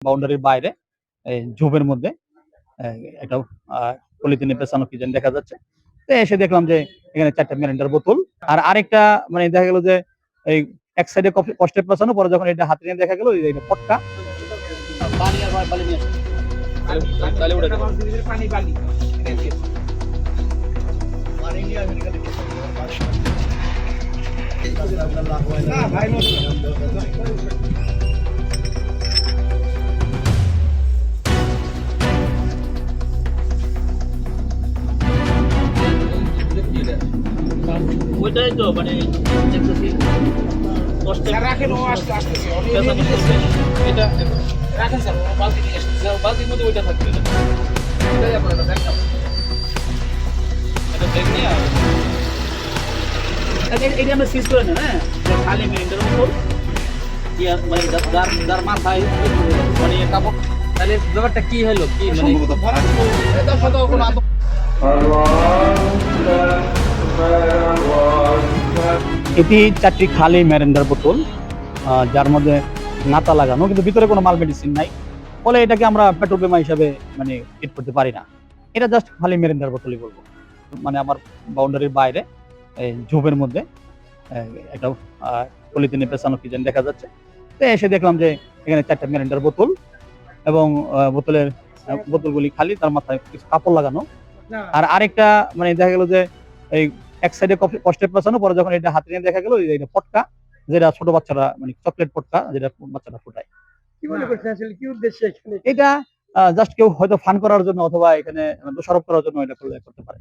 বাউন্ডারির বাইরে ঝোপের মধ্যে একটা পলিথিনে পেঁচানো কি যেন দেখা যাচ্ছে। তো এসে দেখলাম যে এখানে ৪ টা মিরিন্ডার বোতল। আর আরেকটা মানে দেখা গেল যে এই এক সাইডে কষ্টে পেঁচানো, পরে যখন এটা হাতে নিয়ে দেখা গেল এটা পটকা। পানি আর বালি নিয়ে আসছে। তাহলে ওটা পানি বালি। পানি নিয়ে আমি এখানে না ভাই ওইটাই তো মানে দেখতেছি কষ্টে রাখেন। ও আসতে আসতেছে এটা রাখেন স্যার, বালতি নিয়ে আসছে, বালতির মধ্যে ওইটা থাকবে। এটাই আপনারা দেখেন, এটা দেখ নিয়ে এটা আমরা সিজ করে নেন। হ্যাঁ, খালি মিনিটের উপর মানে যার মাথায় মানে কাপড়। তাহলে ব্যাপারটা কি হলো, কি মানে এটা সাথে কোনো এটি 4টি খালি ম্যারেন্ডার বোতল, যার মধ্যে নাতা লাগানো, কিন্তু ভিতরে কোনো মাল মেডিসিন নাই। ফলে এটাকে আমরা পেট্রোল বোমা হিসাবে মানে ট্রিট করতে পারি না। এটা জাস্ট খালি ম্যারেন্ডার বোতলই বলবো। মানে আমার বাউন্ডারির বাইরে ঝোপের মধ্যে একটা পলিথিনে পেঁচানো কি যেন দেখা যাচ্ছে। তো এসে দেখলাম যে এখানে 4 টা ম্যারেন্ডার বোতল এবং বোতলগুলি খালি, তার মাথায় কিছু কাপড় লাগানো। আর আরেকটা মানে দেখা গেল যে এই এক সাইডে কষ্টে পেঁচানো, পরে যখন এটা হাতে নিয়ে দেখা গেল এটা পটকা, যেটা ছোট বাচ্চারা মানে চকলেট পটকা যেটা বাচ্চারা ফোটায়। কি মনে করছেন আসলে কি উদ্দেশ্যে এখানে এটা? জাস্ট কেউ হয়তো ফান করার জন্য অথবা এখানে দোষারোপ করার জন্য এটা করতে পারে।